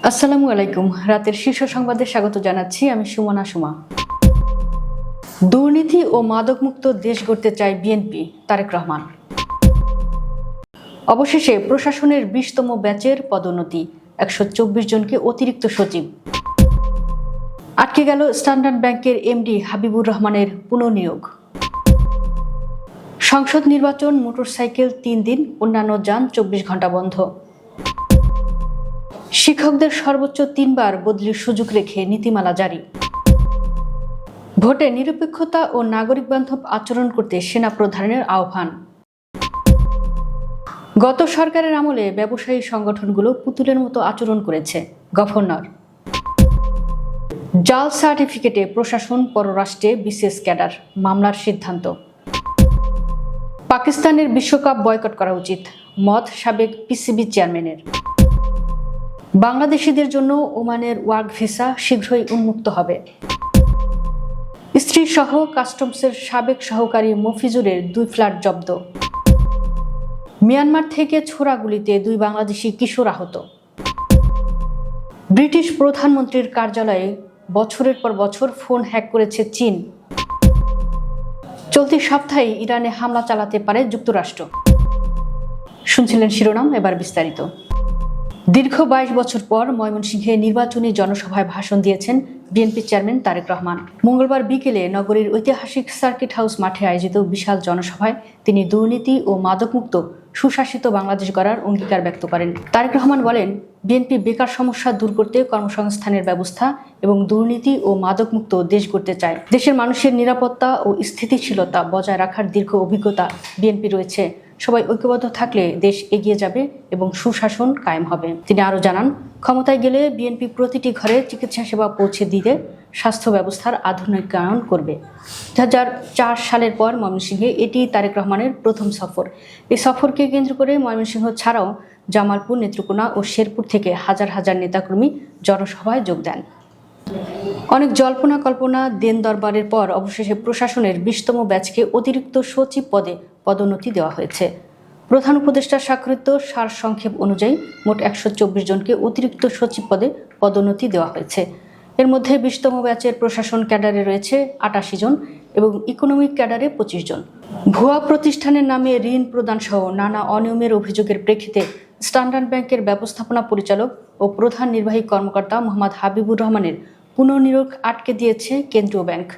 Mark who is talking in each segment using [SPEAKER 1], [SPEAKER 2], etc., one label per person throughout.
[SPEAKER 1] আসসালামু আলাইকুম। রাতের শীর্ষ সংবাদে স্বাগত জানাচ্ছি আমি সুমনা সুমা। দুর্নীতি ও মাদকমুক্ত দেশ গড়তে চায় বিএনপি, তারেক রহমান। অবশেষে প্রশাসনের 20তম ব্যাচের পদোন্নতি, 124 জনকে অতিরিক্ত সচিব। আটকে গেল স্ট্যান্ডার্ড ব্যাংকের এমডি হাবিবুর রহমানের পুনঃনিয়োগ। সংসদ নির্বাচন, মোটরসাইকেল 3 দিন, অন্যান্য যান 24 ঘন্টা বন্ধ। শিক্ষকদের সর্বোচ্চ 3 বার বদলির সুযোগ রেখে নীতিমালা জারি। ভোটে নিরপেক্ষতা ও নাগরিক বান্ধব আচরণ করতে সেনা প্রধানের আহ্বান। গত সরকারের আমলে ব্যবসায়ী সংগঠনগুলো পুতুলের মতো আচরণ করেছে, গভর্নর। জাল সার্টিফিকেটে প্রশাসন, পররাষ্ট্রে বিশেষ ক্যাডার, মামলার সিদ্ধান্ত। পাকিস্তানের বিশ্বকাপ বয়কট করা উচিত, মত সাবেক পিসিবি চেয়ারম্যানের। বাংলাদেশিদের জন্য ওমানের ওয়ার্ক ভিসা শীঘ্রই উন্মুক্ত হবে। স্ত্রী সহ কাস্টমসের সাবেক সহকারী মফিজুরের 2 ফ্ল্যাট জব্দ। মিয়ানমার থেকে ছোড়া গুলিতে 2 বাংলাদেশি কিশোর আহত। ব্রিটিশ প্রধানমন্ত্রীর কার্যালয়ে বছরের পর বছর ফোন হ্যাক করেছে চীন। চলতি সপ্তাহে ইরানে হামলা চালাতে পারে যুক্তরাষ্ট্র। শুনছিলেন শিরোনাম, এবার বিস্তারিত। দীর্ঘ 22 বছর পর ময়মনসিংহে নির্বাচনী জনসভায় ভাষণ দিয়েছেন বিএনপি চেয়ারম্যান তারেক রহমান। মঙ্গলবার বিকেলে নগরীর ঐতিহাসিক সার্কিট হাউস মাঠে আয়োজিত বিশাল জনসভায় তিনি দুর্নীতি ও মাদকমুক্ত সুশাসিত বাংলাদেশ গড়ার অঙ্গীকার ব্যক্ত করেন। তারেক রহমান বলেন, বিএনপি বেকার সমস্যা দূর করতে কর্মসংস্থানের ব্যবস্থা এবং দুর্নীতি ও মাদকমুক্ত দেশ গড়তে চায়। দেশের মানুষের নিরাপত্তা ও স্থিতিশীলতা বজায় রাখার দীর্ঘ অভিজ্ঞতা বিএনপি রয়েছে। সবাই ঐক্যবদ্ধ থাকলে দেশ এগিয়ে যাবে এবং সুশাসন কায়েম হবে। তিনি আরও জানান, ক্ষমতায় গেলে বিএনপি প্রতিটি ঘরে চিকিৎসা সেবা পৌঁছে দিতে স্বাস্থ্য ব্যবস্থার আধুনিকায়ন করবে। 2004 সালের পর ময়মনসিংহে এটি তারেক রহমানের প্রথম সফর। এই সফরকে কেন্দ্র করে ময়মনসিংহ ছাড়াও জামালপুর, নেত্রকোনা ও শেরপুর থেকে হাজার হাজার নেতাকর্মী জনসভায় যোগ দেন। অনেক জল্পনা কল্পনা, দেন দরবারের পর অবশেষে প্রশাসনের 20তম ব্যাচকে অতিরিক্ত সচিব পদে পদোন্নতি দেওয়া হয়েছে। প্রধান উপদেষ্টা স্বাক্ষরিত সারসংক্ষেপ অনুযায়ী মোট 124 জনকে অতিরিক্ত সচিব পদে পদোন্নতি দেওয়া হয়েছে। এর মধ্যে 20তম ব্যাচের প্রশাসন ক্যাডারে রয়েছে 88 জন এবং ইকোনমিক ক্যাডারে 25 জন। ভুয়া প্রতিষ্ঠানের নামে ঋণ প্রদান সহ নানা অনিয়মের অভিযোগের প্রেক্ষিতে স্ট্যান্ডার্ড ব্যাংকের ব্যবস্থাপনা পরিচালক ও প্রধান নির্বাহী কর্মকর্তা মোহাম্মদ হাবিবুর রহমানের পুনঃনিয়োগ আটকে দিয়েছে কেন্দ্রীয় ব্যাংক।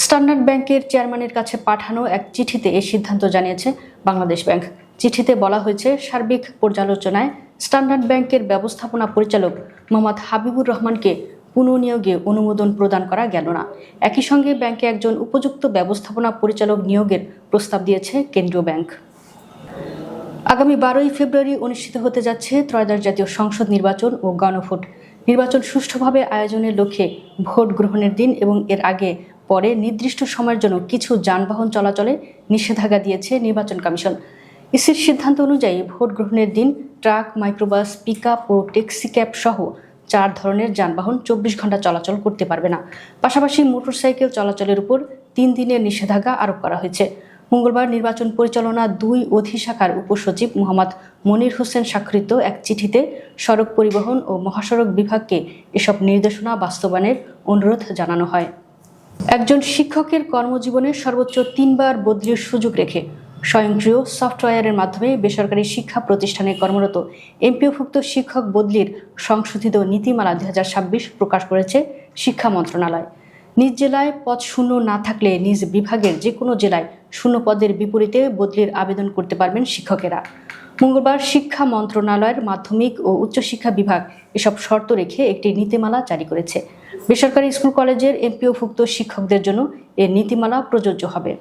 [SPEAKER 1] স্ট্যান্ডার্ড ব্যাংকের চেয়ারম্যানের কাছে পাঠানো এক চিঠিতে এই সিদ্ধান্ত জানিয়েছে বাংলাদেশ ব্যাংক। চিঠিতে বলা হয়েছে, সার্বিক পর্যালোচনায় স্ট্যান্ডার্ড ব্যাংকের ব্যবস্থাপনা পরিচালক মোহাম্মদ হাবিবুর রহমানকে পুনঃনিয়োগে অনুমোদন প্রদান করা গেল না। একই সঙ্গে ব্যাংকে একজন উপযুক্ত ব্যবস্থাপনা পরিচালক নিয়োগের প্রস্তাব দিয়েছে কেন্দ্রীয় ব্যাংক। আগামী 12ই ফেব্রুয়ারি অনুষ্ঠিত হতে যাচ্ছে ত্রয়োদশ জাতীয় সংসদ নির্বাচন ও গণভোট। নির্বাচন সুষ্ঠুভাবে আয়োজনের লক্ষ্যে ভোট গ্রহণের দিন এবং এর আগে পরে নির্দিষ্ট সময়ের জন্য কিছু যানবাহন চলাচলে নিষেধাজ্ঞা দিয়েছে নির্বাচন কমিশন। ইসির সিদ্ধান্ত অনুযায়ী ভোট গ্রহণের দিন ট্রাক, মাইক্রোবাস, পিকআপ ও ট্যাক্সিক্যাব সহ 4 ধরনের যানবাহন 24 ঘন্টা চলাচল করতে পারবে না। পাশাপাশি মোটরসাইকেল চলাচলের উপর 3 দিনের নিষেধাজ্ঞা আরোপ করা হয়েছে। মঙ্গলবার নির্বাচন পরিচালনা 2 অধিশাখার উপসচিব মোহাম্মদ মনির হোসেন স্বাক্ষরিত এক চিঠিতে সড়ক পরিবহন ও মহাসড়ক বিভাগকে এসব নির্দেশনা বাস্তবায়নের অনুরোধ জানানো হয়। একজন শিক্ষকের কর্মজীবনে সর্বোচ্চ 3 বার বদলির সুযোগ রেখে স্বয়ংক্রিয় সফটওয়্যারের মাধ্যমে বেসরকারি শিক্ষা প্রতিষ্ঠানে কর্মরত এমপিওভুক্ত শিক্ষক বদলির সংশোধিত নীতিমালা 2026 প্রকাশ করেছে শিক্ষা মন্ত্রণালয়। নিজ জেলায় পদ শূন্য না থাকলে নিজ বিভাগের যে কোনো জেলায় শূন্য পদের বিপরীতে বদলির আবেদন করতে পারবেন শিক্ষকেরা। মঙ্গলবার শিক্ষা মন্ত্রণালয়ের মাধ্যমিক ও উচ্চশিক্ষা বিভাগ এসব শর্ত রেখে একটি নীতিমালা জারি করেছে। বেসরকারি স্কুল কলেজের এমপিওভুক্ত শিক্ষকদের জন্য এর নীতিমালা প্রযোজ্য হবে।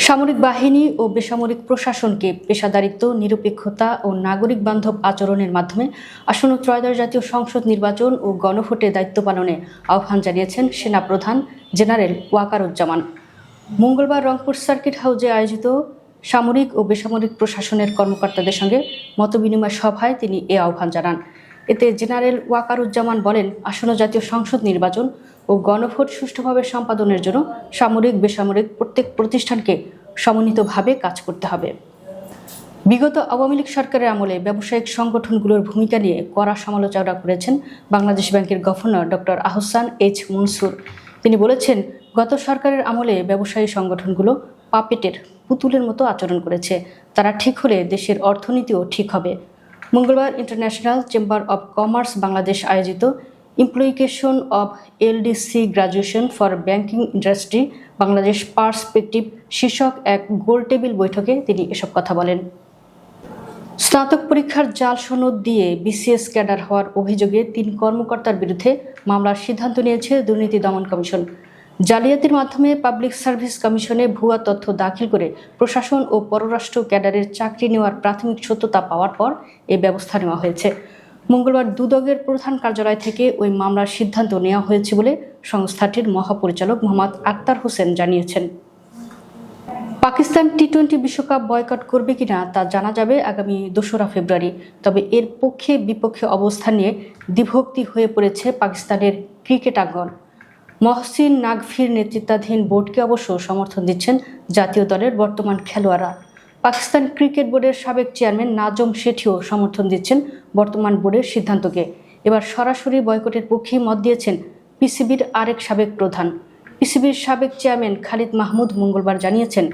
[SPEAKER 1] সামরিক বাহিনী ও বেসামরিক প্রশাসনকে পেশাদারিত্ব, নিরপেক্ষতা ও নাগরিক বান্ধব আচরণের মাধ্যমে আসন্ন ত্রয়োদশ জাতীয় সংসদ নির্বাচন ও গণভোটে দায়িত্ব পালনে আহ্বান জানিয়েছেন সেনাপ্রধান জেনারেল ওয়াকারুজ্জামান। মঙ্গলবার রংপুর সার্কিট হাউসে আয়োজিত সামরিক ও বেসামরিক প্রশাসনের কর্মকর্তাদের সঙ্গে মতবিনিময় সভায় তিনি এ আহ্বান জানান। এতে জেনারেল ওয়াকারুজ্জামান বলেন, আসন্ন জাতীয় সংসদ নির্বাচন ও গণভোট সুষ্ঠুভাবে সম্পাদনের জন্য সামরিক বেসামরিক প্রত্যেক প্রতিষ্ঠানকে সমন্বিতভাবে কাজ করতে হবে। বিগত আওয়ামী লীগ সরকারের আমলে ব্যবসায়িক সংগঠনগুলোর ভূমিকা নিয়ে কড়া সমালোচনা করেছেন বাংলাদেশ ব্যাংকের governor doctor Ahsan H Mansur. তিনি বলেছেন, গত সরকারের আমলে ব্যবসায়ী সংগঠনগুলো পাপেটের পুতুলের মতো আচরণ করেছে। তারা ঠিক হলে দেশের অর্থনীতিও ঠিক হবে। মঙ্গলবার international chamber of commerce Bangladesh আয়োজিত implication of LDC graduation for banking industry Bangladesh perspective শীর্ষক এক গোলটেবিল বৈঠকে তিনি এসব কথা বলেন। স্নাতক পরীক্ষার জাল সনদ দিয়ে বিসিএস ক্যাডার হওয়ার অভিযোগে 3 কর্মকর্তার বিরুদ্ধে মামলার সিদ্ধান্ত নিয়েছে দুর্নীতি দমন কমিশন। জালিয়াতির মাধ্যমে পাবলিক সার্ভিস কমিশনে ভুয়া তথ্য দাখিল করে প্রশাসন ও পররাষ্ট্র ক্যাডারের চাকরি নেওয়ার প্রাথমিক সত্যতা পাওয়ার পর এই ব্যবস্থা নেওয়া হয়েছে। মঙ্গলবার দুদকের প্রধান কার্যালয় থেকে ওই মামলার সিদ্ধান্ত নেওয়া হয়েছে বলে সংস্থাটির মহাপরিচালক মোহাম্মদ আক্তার হোসেন জানিয়েছেন। পাকিস্তান টি-20 বিশ্বকাপ বয়কট করবে কিনা তা জানা যাবে আগামী 2রা ফেব্রুয়ারি। তবে এর পক্ষে বিপক্ষে অবস্থান নিয়ে দ্বিভক্তি হয়ে পড়েছে পাকিস্তানের ক্রিকেট আঙ্গন। মহসিন নাকভির নেতৃত্বাধীন বোর্ডকে অবশ্য সমর্থন দিচ্ছেন জাতীয় দলের বর্তমান খেলোয়াড়রা। পাকিস্তান ক্রিকেট বোর্ডের সাবেক চেয়ারম্যান নাজম শেঠিও সমর্থন দিচ্ছেন বর্তমান বোর্ডের সিদ্ধান্তকে। এবার সরাসরি বয়কটের পক্ষেই মত দিয়েছেন পিসিবির আরেক সাবেক প্রধান। পিসিবির সাবেক চেয়ারম্যান খালিদ মাহমুদ মঙ্গলবার জানিয়েছেন,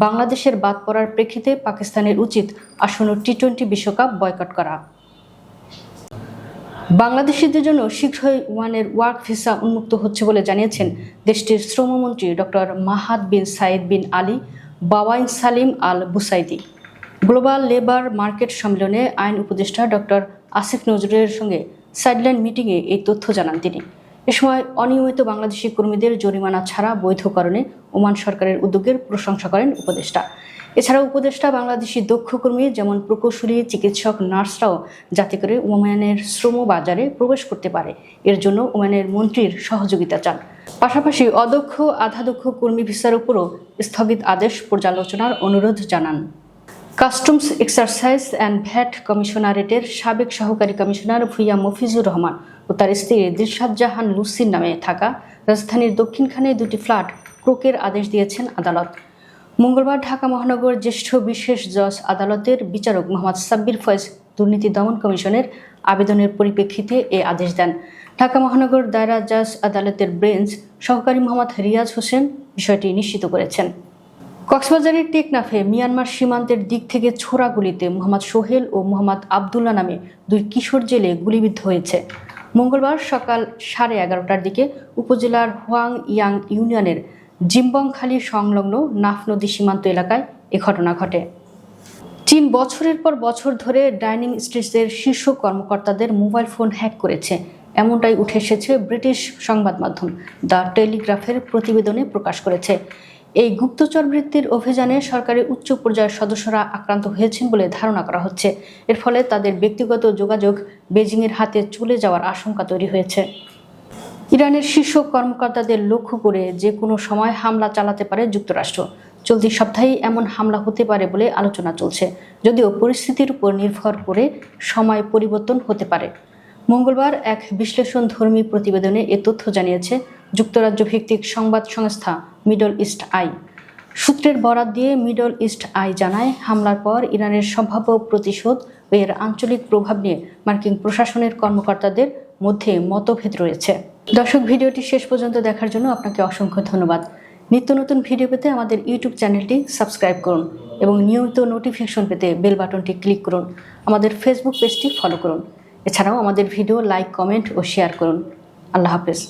[SPEAKER 1] বাংলাদেশের বাদ পড়ার প্রেক্ষিতে পাকিস্তানের উচিত আসন্ন টি-20 বিশ্বকাপ বয়কট করা। বাংলাদেশিদের জন্য শীঘ্রই ওয়ানের ওয়ার্ক ভিসা উন্মুক্ত হচ্ছে বলে জানিয়েছেন দেশটির শ্রমমন্ত্রী ডক্টর মাহাদ বিন সাইদ বিন আলী বাওয়াইন সালিম আল বুসাইদি। গ্লোবাল লেবার মার্কেট সম্মেলনে আইন উপদেষ্টা ডক্টর আসিফ নজরুলের সঙ্গে সাইডলাইন মিটিংয়ে এই তথ্য জানান তিনি। এ সময় অনিয়মিত বাংলাদেশি কর্মীদের জরিমানা ছাড়া বৈধকরণে ওমান সরকারের উদ্যোগের প্রশংসা করেন উপদেষ্টা। এছাড়াও উপদেষ্টা বাংলাদেশি দক্ষ কর্মী যেমন প্রকৌশলী, চিকিৎসক, নার্সরাও যাতে করে ওমানের শ্রম বাজারে প্রবেশ করতে পারে এর জন্য ওমানের মন্ত্রীর সহযোগিতা চান। পাশাপাশি অদক্ষ আধাদক্ষ কর্মী ভিসার উপরও স্থগিত আদেশ পর্যালোচনার অনুরোধ জানান। কাস্টমস এক্সারসাইজ অ্যান্ড ভ্যাট কমিশনারেটের সাবেক সহকারী কমিশনার ভুইয়া মফিজুর রহমান ও তার স্ত্রী দিলশাদ জাহান লুসির নামে থাকা রাজধানীর দক্ষিণখানে 2টি ফ্ল্যাট ক্রোকের আদেশ দিয়েছেন আদালত। মঙ্গলবার ঢাকা মহানগর জ্যেষ্ঠ বিশেষ জজ আদালতের বিচারক মোহাম্মদ সাব্বির ফয়েজ দুর্নীতি দমন কমিশনের আবেদনের পরিপ্রেক্ষিতে এ আদেশ দেন। ঢাকা মহানগর দায়রা জজ আদালতের বেঞ্চ সহকারী মোহাম্মদ রিয়াজ হোসেন বিষয়টি নিশ্চিত করেছেন। কক্সবাজারের টেকনাফে মিয়ানমার সীমান্তের দিক থেকে ছোড়া গুলিতে মোহাম্মদ সোহেল ও মোহাম্মদ আবদুল্লাহ নামে 2 কিশোর জেলে গুলিবিদ্ধ হয়েছে। মঙ্গলবার সকাল 11:30টার দিকে উপজেলার হোয়াং ইয়াং ইউনিয়নের জিম্বংখালী সংলগ্ন নাফ নদী সীমান্ত এলাকায় এ ঘটনা ঘটে। চীন বছরের পর বছর ধরে ডাইনিং স্ট্রিটের শীর্ষ কর্মকর্তাদের মোবাইল ফোন হ্যাক করেছে, এমনটাই উঠে এসেছে ব্রিটিশ সংবাদ মাধ্যম দ্য টেলিগ্রাফের প্রতিবেদনে প্রকাশ করেছে। এই গুপ্তচর বৃত্তির অভিযানে সরকারের উচ্চ পর্যায়ের সদস্যরা আক্রান্ত হয়েছেন বলে ধারণা করা হচ্ছে। এর ফলে তাদের ব্যক্তিগত যোগাযোগ বেজিংয়ের হাতে চলে যাওয়ার আশঙ্কা তৈরি হয়েছে। ইরানের শীর্ষ কর্মকর্তাদের লক্ষ্য করে যে কোনো সময় হামলা চালাতে পারে যুক্তরাষ্ট্র। চলতি সপ্তাহেই এমন হামলা হতে পারে বলে আলোচনা চলছে, যদিও পরিস্থিতির উপর নির্ভর করে সময় পরিবর্তন হতে পারে। মঙ্গলবার এক বিশ্লেষণধর্মী প্রতিবেদনে এ তথ্য জানিয়েছে যুক্তরাজ্য ভিত্তিক সংবাদ সংস্থা মিডল ইস্ট আই। সূত্রের বরাত দিয়ে মিডল ইস্ট আই জানায়, হামলার পর ইরানের সম্ভাব্য প্রতিশোধ ও এর আঞ্চলিক প্রভাব নিয়ে মার্কিন প্রশাসনের কর্মকর্তাদের মধ্যে মতভেদ রয়েছে। দর্শক, ভিডিওটি শেষ পর্যন্ত দেখার জন্য আপনাকে অসংখ্য ধন্যবাদ। নিত্য নতুন ভিডিও পেতে আমাদের ইউটিউব চ্যানেলটি সাবস্ক্রাইব করুন এবং নিয়মিত নোটিফিকেশন পেতে বেল বাটনটি ক্লিক করুন। আমাদের ফেসবুক পেজটি ফলো করুন। এছাড়াও আমাদের ভিডিও লাইক, কমেন্ট ও শেয়ার করুন। আল্লাহ হাফেজ।